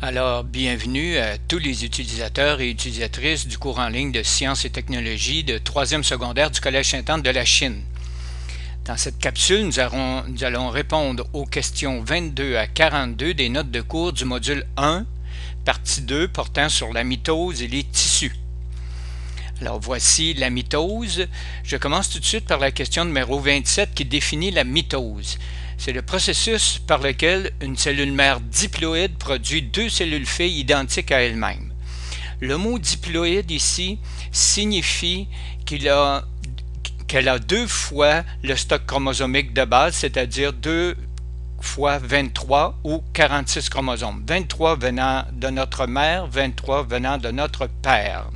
Alors, bienvenue à tous les utilisateurs et utilisatrices du cours en ligne de sciences et technologies de 3e secondaire du Collège Sainte-Anne de la Chine. Dans cette capsule, nous allons répondre aux questions 22 à 42 des notes de cours du module 1, partie 2 portant sur la mitose et les tissus. Alors voici la mitose. Je commence tout de suite par la question numéro 27 qui définit la mitose. C'est le processus par lequel une cellule mère diploïde produit deux cellules filles identiques à elle-même. Le mot diploïde ici signifie qu'elle a deux fois le stock chromosomique de base, c'est-à-dire 2 fois 23 ou 46 chromosomes. 23 venant de notre mère, 23 venant de notre père.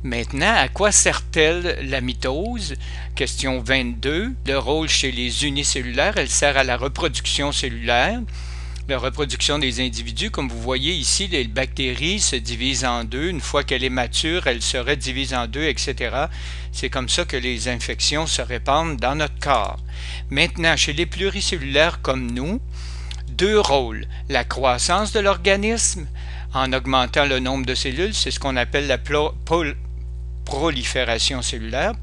Maintenant, à quoi sert-elle la mitose? Question 22. Le rôle chez les unicellulaires, elle sert à la reproduction cellulaire, la reproduction des individus. Comme vous voyez ici, les bactéries se divisent en deux. Une fois qu'elle est mature, elle se redivise en deux, etc. C'est comme ça que les infections se répandent dans notre corps. Maintenant, chez les pluricellulaires comme nous, deux rôles. La croissance de l'organisme, en augmentant le nombre de cellules, c'est ce qu'on appelle la prolifération cellulaire,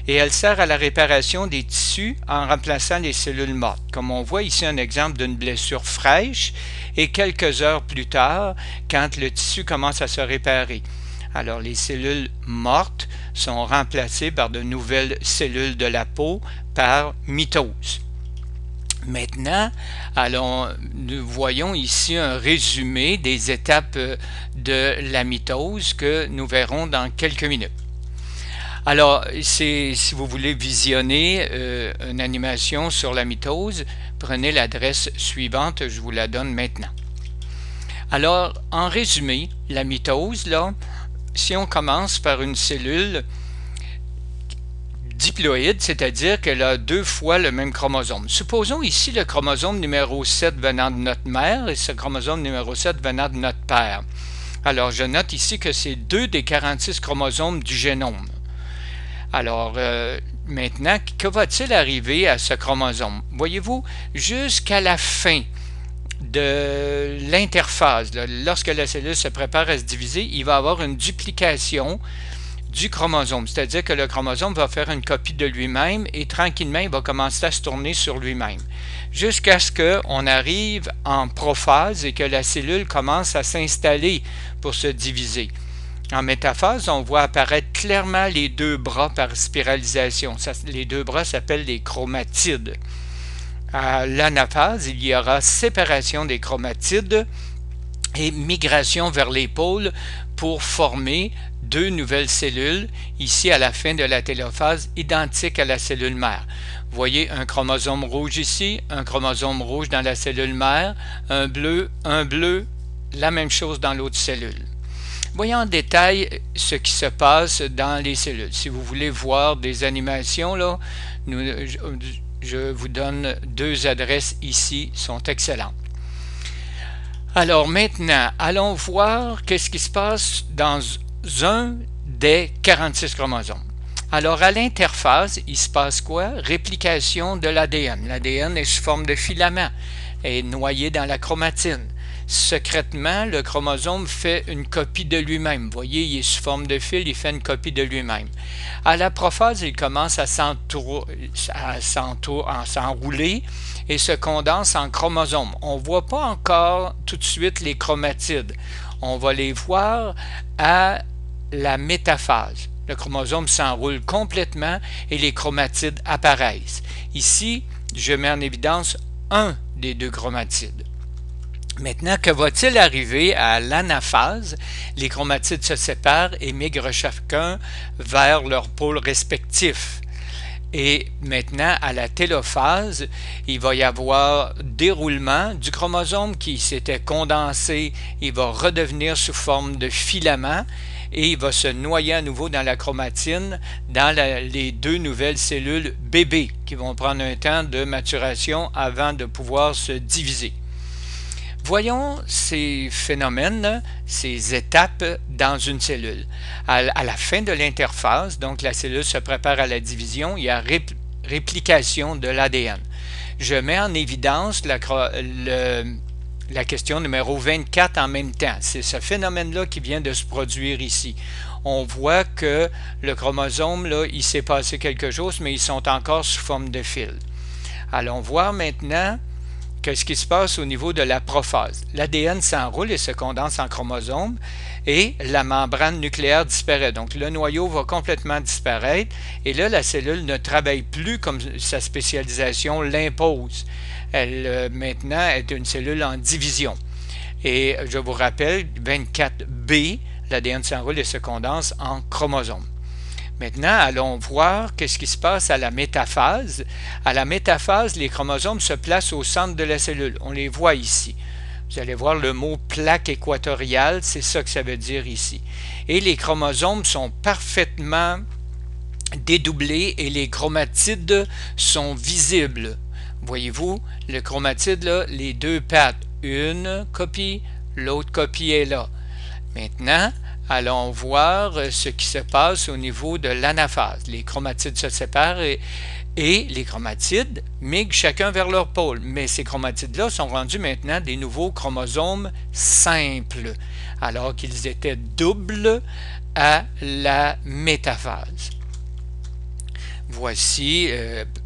et elle sert à la réparation des tissus en remplaçant les cellules mortes. Comme on voit ici un exemple d'une blessure fraîche et quelques heures plus tard, quand le tissu commence à se réparer. Alors les cellules mortes sont remplacées par de nouvelles cellules de la peau par mitose. Maintenant, nous voyons ici un résumé des étapes de la mitose que nous verrons dans quelques minutes. Alors, si vous voulez visionner une animation sur la mitose, prenez l'adresse suivante, je vous la donne maintenant. Alors, en résumé, la mitose, si on commence par une cellule diploïde, c'est-à-dire qu'elle a deux fois le même chromosome. Supposons ici le chromosome numéro 7 venant de notre mère et ce chromosome numéro 7 venant de notre père. Alors, je note ici que c'est 2 des 46 chromosomes du génome. Alors, maintenant, que va-t-il arriver à ce chromosome? Voyez-vous, jusqu'à la fin de l'interphase, lorsque la cellule se prépare à se diviser, il va y avoir une duplication du chromosome, c'est-à-dire que le chromosome va faire une copie de lui-même et tranquillement il va commencer à se tourner sur lui-même jusqu'à ce qu'on arrive en prophase et que la cellule commence à s'installer pour se diviser. En métaphase, on voit apparaître clairement les deux bras par spiralisation. Les deux bras s'appellent les chromatides. À l'anaphase, il y aura séparation des chromatides et migration vers les pôles pour former deux nouvelles cellules, ici à la fin de la télophase, identiques à la cellule mère. Vous voyez un chromosome rouge ici, un chromosome rouge dans la cellule mère, un bleu, la même chose dans l'autre cellule. Voyons en détail ce qui se passe dans les cellules. Si vous voulez voir des animations, je vous donne deux adresses ici, sont excellentes. Alors maintenant, allons voir qu'est-ce qui se passe dans un des 46 chromosomes. Alors à l'interphase, il se passe quoi? Réplication de l'ADN. L'ADN est sous forme de filament, est noyé dans la chromatine. Secrètement, le chromosome fait une copie de lui-même. Vous voyez, il est sous forme de fil, il fait une copie de lui-même. À la prophase, il commence à s'enrouler et se condense en chromosomes. On ne voit pas encore tout de suite les chromatides. On va les voir à la métaphase. Le chromosome s'enroule complètement et les chromatides apparaissent. Ici, je mets en évidence un des deux chromatides. Maintenant, que va-t-il arriver à l'anaphase? Les chromatides se séparent et migrent chacun vers leur pôle respectif. Et maintenant, à la télophase, il va y avoir déroulement du chromosome qui s'était condensé. Il va redevenir sous forme de filament et il va se noyer à nouveau dans la chromatine, dans les deux nouvelles cellules bébés qui vont prendre un temps de maturation avant de pouvoir se diviser. Voyons ces phénomènes, ces étapes dans une cellule. À la fin de l'interphase, donc la cellule se prépare à la division, il y a réplication de l'ADN. Je mets en évidence la question numéro 24 en même temps. C'est ce phénomène-là qui vient de se produire ici. On voit que le chromosome, là, il s'est passé quelque chose, mais ils sont encore sous forme de fil. Allons voir maintenant qu'est-ce qui se passe au niveau de la prophase. L'ADN s'enroule et se condense en chromosomes et la membrane nucléaire disparaît. Donc le noyau va complètement disparaître et là la cellule ne travaille plus comme sa spécialisation l'impose. Elle maintenant est une cellule en division. Et je vous rappelle, 24B, l'ADN s'enroule et se condense en chromosomes. Maintenant, allons voir qu'est-ce qui se passe à la métaphase. À la métaphase, les chromosomes se placent au centre de la cellule. On les voit ici. Vous allez voir le mot plaque équatoriale, c'est ça que ça veut dire ici. Et les chromosomes sont parfaitement dédoublés et les chromatides sont visibles. Voyez-vous, le chromatide, là, les deux pattes, une copie, l'autre copie est là. Maintenant, allons voir ce qui se passe au niveau de l'anaphase. Les chromatides se séparent et les chromatides migrent chacun vers leur pôle. Mais ces chromatides-là sont rendus maintenant des nouveaux chromosomes simples, alors qu'ils étaient doubles à la métaphase. Voici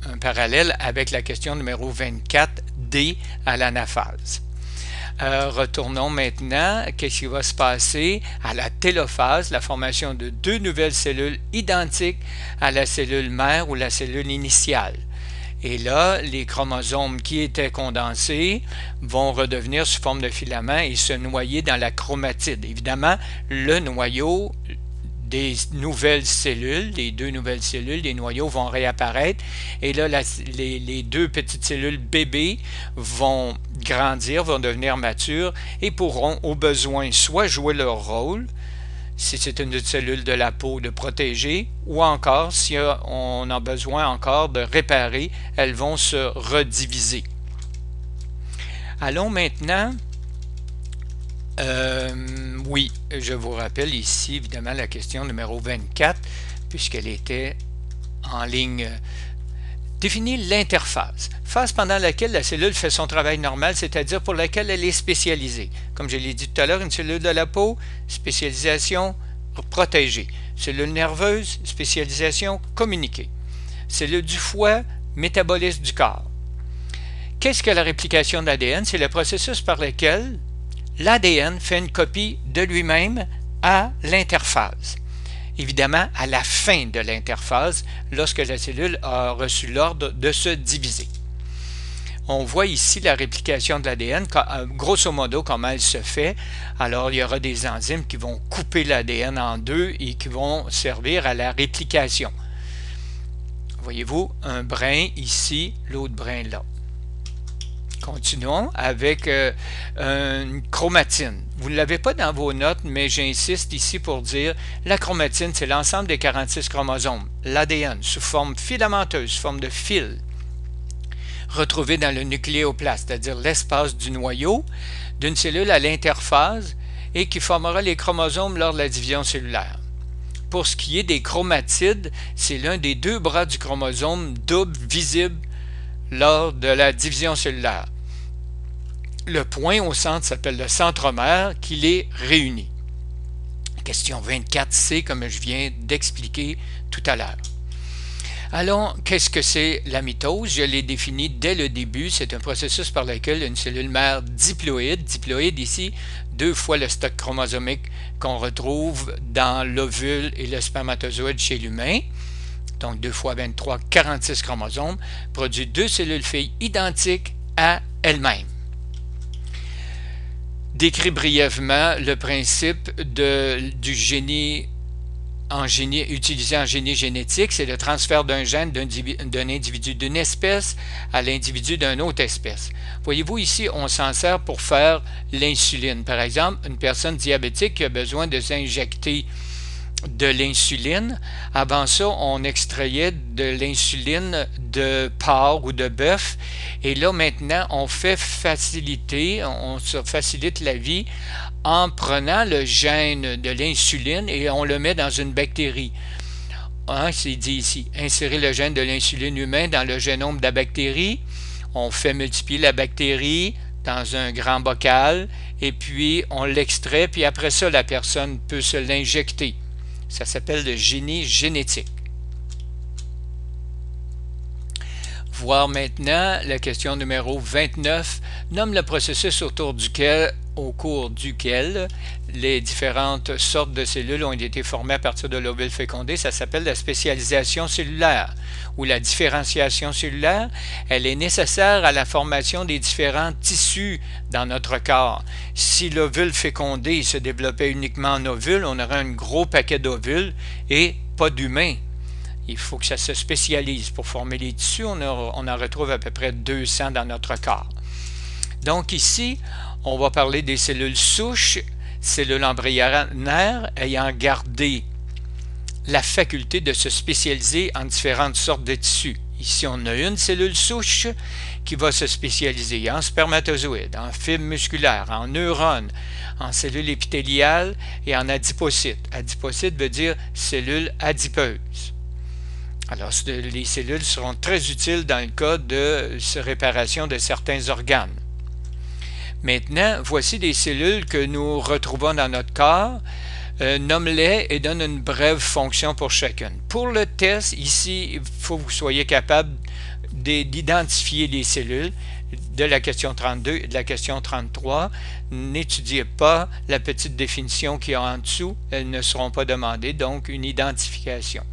un parallèle avec la question numéro 24D à l'anaphase. Retournons maintenant, qu'est-ce qui va se passer à la télophase, la formation de deux nouvelles cellules identiques à la cellule mère ou la cellule initiale. Et là, les chromosomes qui étaient condensés vont redevenir sous forme de filaments et se noyer dans la chromatide. Évidemment, le noyau des nouvelles cellules, les deux nouvelles cellules, les noyaux vont réapparaître et là les deux petites cellules bébés vont grandir, vont devenir matures et pourront au besoin soit jouer leur rôle, si c'est une cellule de la peau, de protéger, ou encore si on a besoin encore de réparer, elles vont se rediviser. Allons maintenant oui, je vous rappelle ici évidemment la question numéro 24 puisqu'elle était en ligne. Définir l'interphase, phase pendant laquelle la cellule fait son travail normal, c'est-à-dire pour laquelle elle est spécialisée. Comme je l'ai dit tout à l'heure, une cellule de la peau, spécialisation protégée. Cellule nerveuse, spécialisation communiquée. Cellule du foie, métabolisme du corps. Qu'est-ce que la réplication de l'ADN? C'est le processus par lequel l'ADN fait une copie de lui-même à l'interphase. Évidemment, à la fin de l'interphase, lorsque la cellule a reçu l'ordre de se diviser. On voit ici la réplication de l'ADN, grosso modo comment elle se fait. Alors, il y aura des enzymes qui vont couper l'ADN en deux et qui vont servir à la réplication. Voyez-vous, un brin ici, l'autre brin là. Continuons avec une chromatine. Vous ne l'avez pas dans vos notes, mais j'insiste ici pour dire la chromatine, c'est l'ensemble des 46 chromosomes, l'ADN, sous forme filamenteuse, sous forme de fil, retrouvé dans le nucléoplaste, c'est-à-dire l'espace du noyau d'une cellule à l'interphase et qui formera les chromosomes lors de la division cellulaire. Pour ce qui est des chromatides, c'est l'un des deux bras du chromosome double visible lors de la division cellulaire. Le point au centre s'appelle le centromère qui les réunit. Question 24C, comme je viens d'expliquer tout à l'heure. Alors, qu'est-ce que c'est la mitose? Je l'ai défini dès le début. C'est un processus par lequel une cellule mère diploïde ici, 2 fois le stock chromosomique qu'on retrouve dans l'ovule et le spermatozoïde chez l'humain, donc 2 fois 23, 46 chromosomes, produit 2 cellules filles identiques à elles-mêmes. Décrit brièvement le principe du génie utilisé en génie génétique, c'est le transfert d'un gène d'un individu d'une espèce à l'individu d'une autre espèce. Voyez-vous ici, on s'en sert pour faire l'insuline. Par exemple, une personne diabétique qui a besoin de s'injecter de l'insuline. Avant ça, on extrayait de l'insuline de porc ou de bœuf. Et là, maintenant, on facilite la vie en prenant le gène de l'insuline et on le met dans une bactérie. C'est dit ici, insérer le gène de l'insuline humain dans le génome de la bactérie. On fait multiplier la bactérie dans un grand bocal et puis on l'extrait, puis après ça, la personne peut se l'injecter. Ça s'appelle le génie génétique. Voir maintenant la question numéro 29. Nomme le processus au cours duquel les différentes sortes de cellules ont été formées à partir de l'ovule fécondé. Ça s'appelle la spécialisation cellulaire ou la différenciation cellulaire. Elle est nécessaire à la formation des différents tissus dans notre corps. Si l'ovule fécondé se développait uniquement en ovule, on aurait un gros paquet d'ovules et pas d'humains. Il faut que ça se spécialise. Pour former les tissus, on en retrouve à peu près 200 dans notre corps. Donc ici, on va parler des cellules souches, cellules embryonnaires ayant gardé la faculté de se spécialiser en différentes sortes de tissus. Ici, on a une cellule souche qui va se spécialiser en spermatozoïdes, en fibres musculaires, en neurones, en cellules épithéliales et en adipocytes. Adipocyte veut dire cellules adipeuses. Alors, les cellules seront très utiles dans le cas de réparation de certains organes. Maintenant, voici des cellules que nous retrouvons dans notre corps. Nomme-les et donne une brève fonction pour chacune. Pour le test, ici, il faut que vous soyez capable d'identifier les cellules de la question 32 et de la question 33. N'étudiez pas la petite définition qu'il y a en dessous. Elles ne seront pas demandées, donc une identification.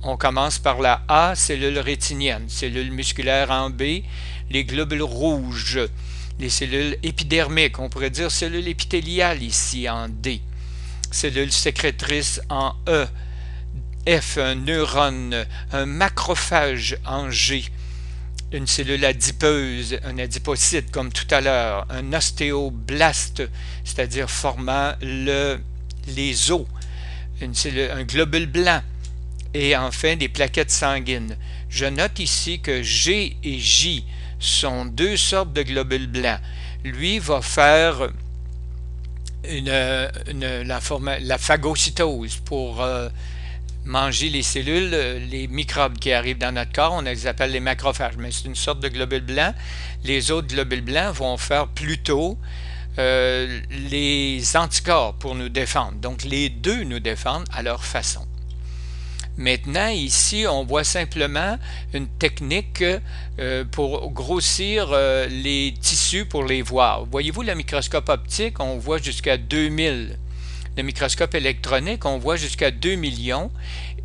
On commence par la A, cellule rétinienne, cellule musculaire en B, les globules rouges, les cellules épidermiques, on pourrait dire cellules épithéliales ici en D, cellules sécrétrices en E, F, un neurone, un macrophage en G, une cellule adipeuse, un adipocyte comme tout à l'heure, un ostéoblaste, c'est-à-dire formant les os, un globule blanc, et enfin des plaquettes sanguines. Je note ici que G et J sont deux sortes de globules blancs. Lui va faire la phagocytose pour manger les cellules, les microbes qui arrivent dans notre corps. On les appelle les macrophages, mais c'est une sorte de globule blanc. Les autres globules blancs vont faire plutôt les anticorps pour nous défendre. Donc les deux nous défendent à leur façon. Maintenant, ici, on voit simplement une technique pour grossir les tissus pour les voir. Voyez-vous, le microscope optique, on voit jusqu'à 2000. Le microscope électronique, on voit jusqu'à 2 millions.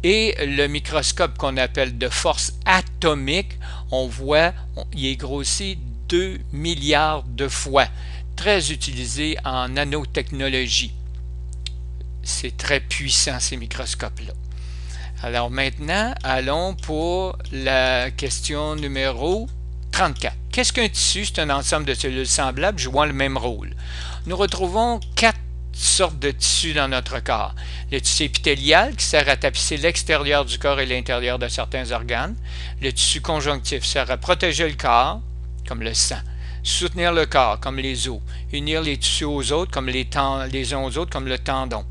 Et le microscope qu'on appelle de force atomique, on voit, il est grossi 2 milliards de fois. Très utilisé en nanotechnologie. C'est très puissant, ces microscopes-là. Alors maintenant, allons pour la question numéro 34. Qu'est-ce qu'un tissu? C'est un ensemble de cellules semblables jouant le même rôle. Nous retrouvons 4 sortes de tissus dans notre corps. Le tissu épithélial qui sert à tapisser l'extérieur du corps et l'intérieur de certains organes. Le tissu conjonctif sert à protéger le corps, comme le sang. Soutenir le corps, comme les os. Unir les tissus aux autres, comme les uns aux autres, comme le tendon.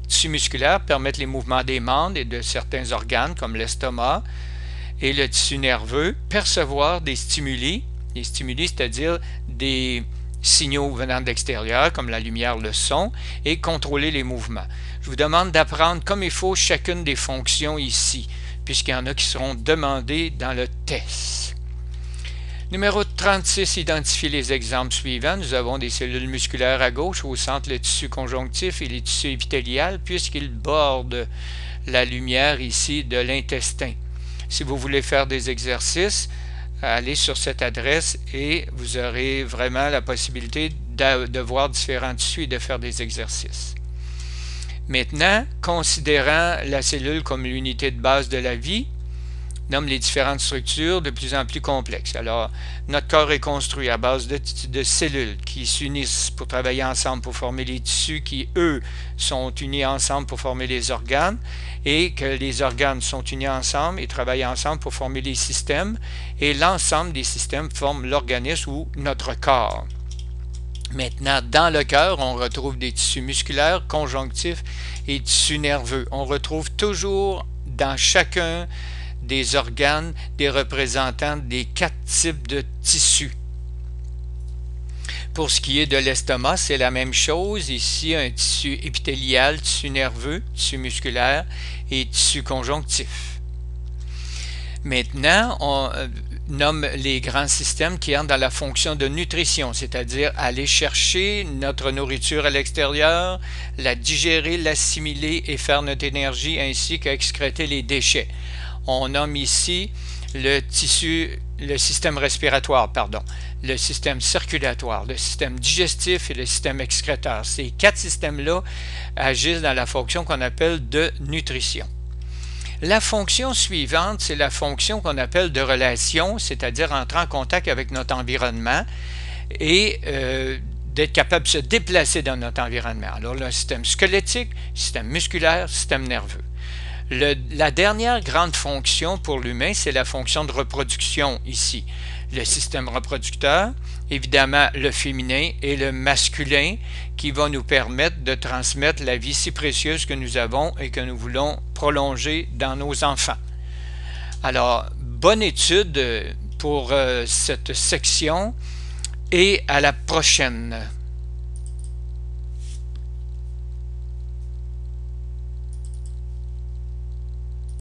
Tissus musculaires permettent les mouvements des membres et de certains organes comme l'estomac, et le tissu nerveux percevoir des stimuli, c'est-à-dire des signaux venant de l'extérieur comme la lumière, le son, et contrôler les mouvements. Je vous demande d'apprendre comme il faut chacune des fonctions ici, puisqu'il y en a qui seront demandées dans le test. Numéro 36, identifiez les exemples suivants. Nous avons des cellules musculaires à gauche, au centre le tissu conjonctif et les tissus épithéliales, puisqu'ils bordent la lumière ici de l'intestin. Si vous voulez faire des exercices, allez sur cette adresse et vous aurez vraiment la possibilité de voir différents tissus et de faire des exercices. Maintenant, considérant la cellule comme l'unité de base de la vie, nomme les différentes structures de plus en plus complexes. Alors, notre corps est construit à base de cellules qui s'unissent pour travailler ensemble pour former les tissus qui, eux, sont unis ensemble pour former les organes et que les organes sont unis ensemble et travaillent ensemble pour former les systèmes et l'ensemble des systèmes forment l'organisme ou notre corps. Maintenant, dans le cœur, on retrouve des tissus musculaires, conjonctifs et tissus nerveux. On retrouve toujours dans chacun des organes, des représentants des 4 types de tissus. Pour ce qui est de l'estomac, c'est la même chose. Ici, un tissu épithélial, tissu nerveux, tissu musculaire et tissu conjonctif. Maintenant, on nomme les grands systèmes qui entrent dans la fonction de nutrition, c'est-à-dire aller chercher notre nourriture à l'extérieur, la digérer, l'assimiler et faire notre énergie ainsi qu'excréter les déchets. On nomme ici le système respiratoire, le système circulatoire, le système digestif et le système excréteur. Ces quatre systèmes-là agissent dans la fonction qu'on appelle de nutrition. La fonction suivante, c'est la fonction qu'on appelle de relation, c'est-à-dire entrer en contact avec notre environnement et d'être capable de se déplacer dans notre environnement. Alors, le système squelettique, système musculaire, système nerveux. La dernière grande fonction pour l'humain, c'est la fonction de reproduction ici. Le système reproducteur, évidemment le féminin et le masculin qui va nous permettre de transmettre la vie si précieuse que nous avons et que nous voulons prolonger dans nos enfants. Alors, bonne étude pour cette section et à la prochaine.